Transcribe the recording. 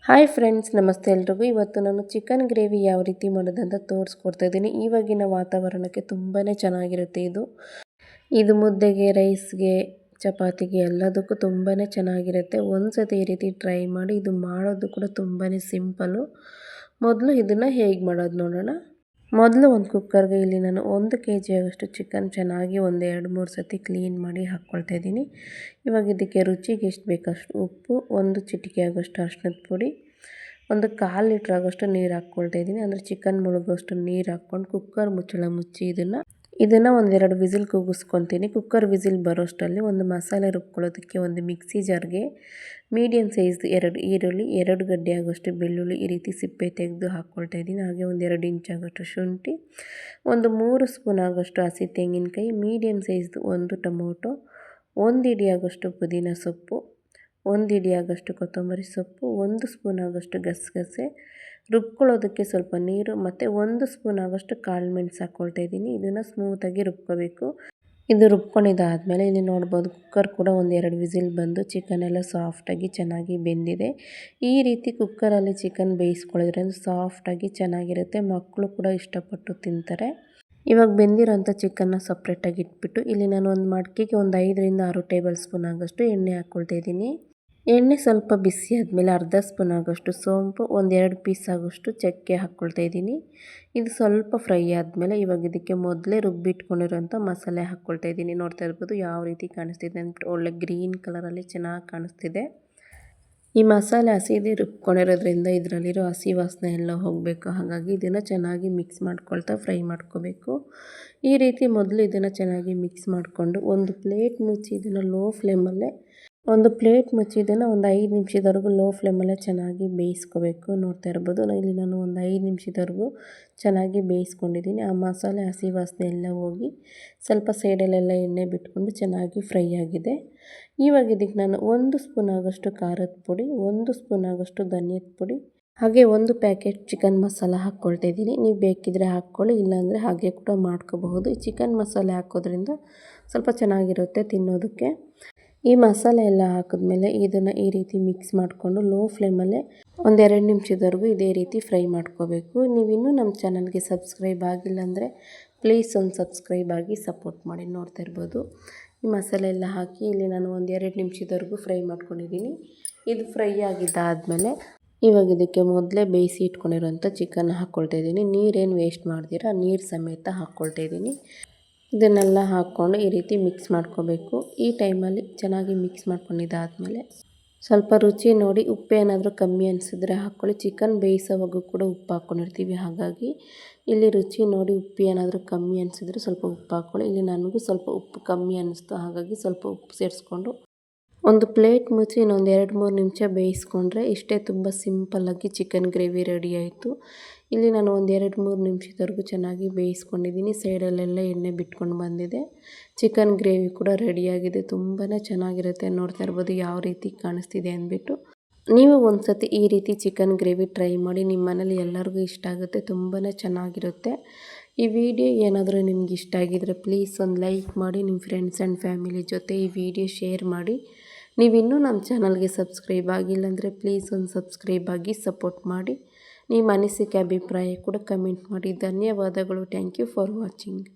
Hi friends, ನಮಸ್ತೆ ಎಲ್ರಿಗೂ. ಇವತ್ತು ನಾನು ಚಿಕನ್ ಗ್ರೇವಿ ಯಾವ ರೀತಿ ಮಾಡೋದಂತ ತೋರಿಸ್ಕೊಡ್ತಾ ಇದ್ದೀನಿ. ಇವಾಗಿನ ವಾತಾವರಣಕ್ಕೆ ತುಂಬಾ ಚೆನ್ನಾಗಿರುತ್ತೆ ಇದು ಮುದ್ದೆಗೆ, ರೈಸ್ಗೆ, ಚಪಾತಿಗೆ ಎಲ್ಲದಕ್ಕೂ ತುಂಬಾ ಚೆನ್ನಾಗಿರುತ್ತೆ. ಒಂದು ಸತಿ ಈ ರೀತಿ ಟ್ರೈ ಮಾಡಿ. ಇದು ಮಾಡೋದು ಕೂಡ ತುಂಬಾ ಸಿಂಪಲ್ಲು. ಮೊದಲು ಇದನ್ನು ಹೇಗೆ ಮಾಡೋದು ನೋಡೋಣ. ಮೊದಲು ಒಂದು ಕುಕ್ಕರ್ಗೆ ಇಲ್ಲಿ ನಾನು 1 kg ಆಗೋಷ್ಟು ಚಿಕನ್ ಚೆನ್ನಾಗಿ ಒಂದು 2-3 ಸತಿ ಕ್ಲೀನ್ ಮಾಡಿ ಹಾಕ್ಕೊಳ್ತಾ ಇದ್ದೀನಿ. ಇವಾಗ ಇದಕ್ಕೆ ರುಚಿಗೆ ಎಷ್ಟು ಬೇಕಷ್ಟು ಉಪ್ಪು, 1 ಚಿಟಿಕೆ ಆಗೋಷ್ಟು ಅರಿಶಿಣದ ಪುಡಿ, 1/4 ಲೀಟ್ರ್ ಆಗೋಷ್ಟು ನೀರು ಹಾಕ್ಕೊಳ್ತಾ ಇದ್ದೀನಿ. ಅಂದರೆ ಚಿಕನ್ ಮುಳುಗೋಷ್ಟು ನೀರು ಹಾಕ್ಕೊಂಡು ಕುಕ್ಕರ್ ಮುಚ್ಚಳ ಮುಚ್ಚಿ ಇದನ್ನು ಒಂದೆರಡು ವಿಸಿಲ್ ಕೂಗಿಸ್ಕೊತೀನಿ. ಕುಕ್ಕರ್ ವಿಸಿಲ್ ಬರೋಷ್ಟರಲ್ಲಿ ಒಂದು ಮಸಾಲೆ ರುಬ್ಕೊಳ್ಳೋದಕ್ಕೆ ಒಂದು ಮಿಕ್ಸಿ ಜಾರ್ಗೆ ಮೀಡಿಯಮ್ ಸೈಜ್ದು 2 ಈರುಳ್ಳಿ, 2 ಗಡ್ಡೆ ಆಗೋಷ್ಟು ಬೆಳ್ಳುಳ್ಳಿ ಈ ರೀತಿ ಸಿಪ್ಪೆ ತೆಗೆದು ಹಾಕ್ಕೊಳ್ತಾ ಇದ್ದೀನಿ. ಹಾಗೆ ಒಂದು 2 ಇಂಚ್ ಆಗೋಷ್ಟು ಶುಂಠಿ, ಒಂದು 3 ಸ್ಪೂನ್ ಆಗೋಷ್ಟು ಹಸಿ ತೆಂಗಿನಕಾಯಿ, ಮೀಡಿಯಮ್ ಸೈಜ್ದು 1 ಟೊಮೊಟೊ, 1 ಹಿಡಿ ಆಗೋಷ್ಟು ಪುದೀನ ಸೊಪ್ಪು, 1 ಹಿಡಿ ಆಗೋಷ್ಟು ಕೊತ್ತಂಬರಿ ಸೊಪ್ಪು, 1 ಸ್ಪೂನ್ ಆಗೋಷ್ಟು ಗಸಗಸೆ, ರುಬ್ಕೊಳ್ಳೋದಕ್ಕೆ ಸ್ವಲ್ಪ ನೀರು ಮತ್ತು 1 ಸ್ಪೂನ್ ಆಗೋಷ್ಟು ಕಾಳು ಮೆಣಸು ಹಾಕ್ಕೊಳ್ತಾ ಇದ್ದೀನಿ. ಇದನ್ನು ಸ್ಮೂತಾಗಿ ರುಬ್ಕೋಬೇಕು. ಇದು ರುಬ್ಕೊಂಡಿದ್ದಾದಮೇಲೆ ಇಲ್ಲಿ ನೋಡ್ಬೋದು ಕುಕ್ಕರ್ ಕೂಡ ಒಂದು 2 ವಿಸಿಲ್ ಬಂದು ಚಿಕನ್ ಎಲ್ಲ ಸಾಫ್ಟಾಗಿ ಚೆನ್ನಾಗಿ ಬೆಂದಿದೆ. ಈ ರೀತಿ ಕುಕ್ಕರಲ್ಲಿ ಚಿಕನ್ ಬೇಯಿಸ್ಕೊಳ್ಳೋದ್ರಿಂದ ಸಾಫ್ಟಾಗಿ ಚೆನ್ನಾಗಿರುತ್ತೆ. ಮಕ್ಕಳು ಕೂಡ ಇಷ್ಟಪಟ್ಟು ತಿಂತಾರೆ. ಇವಾಗ ಬೆಂದಿರೋಂಥ ಚಿಕನ್ನ ಸಪ್ರೇಟಾಗಿ ಇಟ್ಬಿಟ್ಟು ಇಲ್ಲಿ ನಾನು ಒಂದು ಮಡಕೆಗೆ ಒಂದು 5ರಿಂದ 6 ಟೇಬಲ್ ಸ್ಪೂನ್ ಆಗೋಷ್ಟು ಎಣ್ಣೆ ಹಾಕ್ಕೊಳ್ತಾ ಇದ್ದೀನಿ. ಎಣ್ಣೆ ಸ್ವಲ್ಪ ಬಿಸಿ ಆದಮೇಲೆ ಅರ್ಧ ಸ್ಪೂನ್ ಆಗೋಷ್ಟು ಸೋಂಪು, 1-2 ಪೀಸ್ ಆಗೋಷ್ಟು ಚಕ್ಕೆ ಹಾಕ್ಕೊಳ್ತಾ ಇದ್ದೀನಿ. ಇದು ಸ್ವಲ್ಪ ಫ್ರೈ ಆದಮೇಲೆ ಇವಾಗ ಇದಕ್ಕೆ ಮೊದಲೇ ರುಬ್ಬಿಟ್ಕೊಂಡಿರೋಂಥ ಮಸಾಲೆ ಹಾಕ್ಕೊಳ್ತಾ ಇದ್ದೀನಿ. ನೋಡ್ತಾ ಇರ್ಬೋದು ಯಾವ ರೀತಿ ಕಾಣಿಸ್ತಿದೆ ಅಂದ್ಬಿಟ್ಟು. ಒಳ್ಳೆ ಗ್ರೀನ್ ಕಲರಲ್ಲಿ ಚೆನ್ನಾಗಿ ಕಾಣಿಸ್ತಿದೆ. ಈ ಮಸಾಲೆ ಹಸಿದು ರುಬ್ಕೊಂಡಿರೋದ್ರಿಂದ ಇದರಲ್ಲಿರೋ ಹಸಿ ವಾಸನೆ ಎಲ್ಲ ಹೋಗಬೇಕು. ಹಾಗಾಗಿ ಇದನ್ನು ಚೆನ್ನಾಗಿ ಮಿಕ್ಸ್ ಮಾಡ್ಕೊಳ್ತಾ ಫ್ರೈ ಮಾಡ್ಕೋಬೇಕು. ಈ ರೀತಿ ಮೊದಲು ಇದನ್ನು ಚೆನ್ನಾಗಿ ಮಿಕ್ಸ್ ಮಾಡಿಕೊಂಡು ಒಂದು ಪ್ಲೇಟ್ ಮುಚ್ಚಿ ಇದನ್ನು ಒಂದು 5 ನಿಮಿಷದವರೆಗೂ ಲೋ ಫ್ಲೇಮಲ್ಲೇ ಚೆನ್ನಾಗಿ ಬೇಯಿಸ್ಕೋಬೇಕು. ನೋಡ್ತಾ ಇರ್ಬೋದು ಇಲ್ಲಿ ನಾನು ಒಂದು 5 ನಿಮಿಷದವರೆಗೂ ಚೆನ್ನಾಗಿ ಬೇಯಿಸ್ಕೊಂಡಿದ್ದೀನಿ. ಆ ಮಸಾಲೆ ಹಸಿ ವಾಸನೆ ಎಲ್ಲ ಹೋಗಿ ಸ್ವಲ್ಪ ಸೈಡಲ್ಲೆಲ್ಲ ಎಣ್ಣೆ ಬಿಟ್ಕೊಂಡು ಚೆನ್ನಾಗಿ ಫ್ರೈ ಆಗಿದೆ. ಇವಾಗ ಇದಕ್ಕೆ ನಾನು 1 ಸ್ಪೂನ್ ಆಗೋಷ್ಟು ಖಾರದ ಪುಡಿ, 1 ಸ್ಪೂನ್ ಆಗೋಷ್ಟು ಧನಿಯದ ಪುಡಿ, ಹಾಗೆ 1 ಪ್ಯಾಕೆಟ್ ಚಿಕನ್ ಮಸಾಲ ಹಾಕ್ಕೊಳ್ತಾ ಇದ್ದೀನಿ. ನೀವು ಬೇಕಿದ್ದರೆ ಹಾಕ್ಕೊಳ್ಳಿ, ಇಲ್ಲಾಂದರೆ ಹಾಗೆ ಕೂಡ ಮಾಡ್ಕೋಬಹುದು. ಈ ಚಿಕನ್ ಮಸಾಲೆ ಹಾಕೋದ್ರಿಂದ ಸ್ವಲ್ಪ ಚೆನ್ನಾಗಿರುತ್ತೆ ತಿನ್ನೋದಕ್ಕೆ. ಈ ಮಸಾಲೆ ಎಲ್ಲ ಹಾಕಿದ್ಮೇಲೆ ಇದನ್ನು ಈ ರೀತಿ ಮಿಕ್ಸ್ ಮಾಡಿಕೊಂಡು ಲೋ ಫ್ಲೇಮಲ್ಲೇ ಒಂದು 2 ನಿಮಿಷದವರೆಗೂ ಇದೇ ರೀತಿ ಫ್ರೈ ಮಾಡ್ಕೋಬೇಕು. ನೀವಿನ್ನೂ ನಮ್ಮ ಚಾನಲ್ಗೆ ಸಬ್ಸ್ಕ್ರೈಬ್ ಆಗಿಲ್ಲ ಅಂದರೆ ಪ್ಲೀಸ್ ಒಂದು ಸಬ್ಸ್ಕ್ರೈಬ್ ಆಗಿ ಸಪೋರ್ಟ್ ಮಾಡಿ. ನೋಡ್ತಾ ಇರ್ಬೋದು ಈ ಮಸಾಲೆ ಎಲ್ಲ ಹಾಕಿ ಇಲ್ಲಿ ನಾನು ಒಂದು 2 ನಿಮಿಷದವರೆಗೂ ಫ್ರೈ ಮಾಡ್ಕೊಂಡಿದ್ದೀನಿ. ಇದು ಫ್ರೈ ಆಗಿದ್ದಾದಮೇಲೆ ಇವಾಗ ಇದಕ್ಕೆ ಮೊದಲೇ ಬೇಯಿಸಿ ಇಟ್ಕೊಂಡಿರೋಂಥ ಚಿಕನ್ ಹಾಕ್ಕೊಳ್ತಾ ಇದ್ದೀನಿ. ನೀರೇನು ವೇಸ್ಟ್ ಮಾಡ್ದಿರ ನೀರು ಸಮೇತ ಹಾಕ್ಕೊಳ್ತಾ ಇದ್ದೀನಿ. ಇದನ್ನೆಲ್ಲ ಹಾಕ್ಕೊಂಡು ಈ ರೀತಿ ಮಿಕ್ಸ್ ಮಾಡ್ಕೋಬೇಕು. ಈ ಟೈಮಲ್ಲಿ ಚೆನ್ನಾಗಿ ಮಿಕ್ಸ್ ಮಾಡ್ಕೊಂಡಿದ್ದಾದಮೇಲೆ ಸ್ವಲ್ಪ ರುಚಿ ನೋಡಿ ಉಪ್ಪು ಏನಾದರೂ ಕಮ್ಮಿ ಅನಿಸಿದ್ರೆ ಹಾಕ್ಕೊಳ್ಳಿ. ಚಿಕನ್ ಬೇಯಿಸೋವಾಗೂ ಕೂಡ ಉಪ್ಪು ಹಾಕ್ಕೊಂಡಿರ್ತೀವಿ. ಹಾಗಾಗಿ ಇಲ್ಲಿ ರುಚಿ ನೋಡಿ ಉಪ್ಪು ಏನಾದರೂ ಕಮ್ಮಿ ಅನಿಸಿದ್ರೆ ಸ್ವಲ್ಪ ಉಪ್ಪು ಹಾಕ್ಕೊಳ್ಳಿ. ಇಲ್ಲಿ ನನಗೂ ಸ್ವಲ್ಪ ಉಪ್ಪು ಕಮ್ಮಿ ಅನ್ನಿಸ್ತು, ಹಾಗಾಗಿ ಸ್ವಲ್ಪ ಉಪ್ಪು ಸೇರಿಸ್ಕೊಂಡು ಒಂದು ಪ್ಲೇಟ್ ಮುಚ್ಚಿ ಇನ್ನೊಂದು 2-3 ನಿಮಿಷ ಬೇಯಿಸ್ಕೊಂಡ್ರೆ ಇಷ್ಟೇ. ತುಂಬ ಸಿಂಪಲ್ಲಾಗಿ ಚಿಕನ್ ಗ್ರೇವಿ ರೆಡಿ ಆಯಿತು. ಇಲ್ಲಿ ನಾನು ಒಂದು 2-3 ನಿಮಿಷದವರೆಗೂ ಚೆನ್ನಾಗಿ ಬೇಯಿಸ್ಕೊಂಡಿದ್ದೀನಿ. ಸೈಡಲ್ಲೆಲ್ಲ ಎಣ್ಣೆ ಬಿಟ್ಕೊಂಡು ಬಂದಿದೆ. ಚಿಕನ್ ಗ್ರೇವಿ ಕೂಡ ರೆಡಿಯಾಗಿದೆ. ತುಂಬಾ ಚೆನ್ನಾಗಿರುತ್ತೆ. ನೋಡ್ತಾ ಇರ್ಬೋದು ಯಾವ ರೀತಿ ಕಾಣಿಸ್ತಿದೆ ಅಂದ್ಬಿಟ್ಟು. ನೀವು ಒಂದು ಸತಿ ಈ ರೀತಿ ಚಿಕನ್ ಗ್ರೇವಿ ಟ್ರೈ ಮಾಡಿ. ನಿಮ್ಮ ಮನೇಲಿ ಎಲ್ಲರಿಗೂ ಇಷ್ಟ ಆಗುತ್ತೆ. ತುಂಬಾ ಚೆನ್ನಾಗಿರುತ್ತೆ. ಈ ವಿಡಿಯೋ ಏನಾದರೂ ನಿಮ್ಗೆ ಇಷ್ಟ ಆಗಿದ್ರೆ ಪ್ಲೀಸ್ ಒಂದು ಲೈಕ್ ಮಾಡಿ. ನಿಮ್ಮ ಫ್ರೆಂಡ್ಸ್ ಆ್ಯಂಡ್ ಫ್ಯಾಮಿಲಿ ಜೊತೆ ಈ ವಿಡಿಯೋ ಶೇರ್ ಮಾಡಿ. ನೀವಿನ್ನೂ ನಮ್ಮ ಚಾನಲ್ಗೆ ಸಬ್ಸ್ಕ್ರೈಬ್ ಆಗಿಲ್ಲ ಅಂದರೆ ಪ್ಲೀಸ್ ಒಂದು ಸಬ್ಸ್ಕ್ರೈಬ್ ಆಗಿ ಸಪೋರ್ಟ್ ಮಾಡಿ. ನಿಮ್ಮ ಅನಿಸಿಕೆ ಅಭಿಪ್ರಾಯ ಕೂಡ ಕಮೆಂಟ್ ಮಾಡಿ. ಧನ್ಯವಾದಗಳು. Thank you for watching.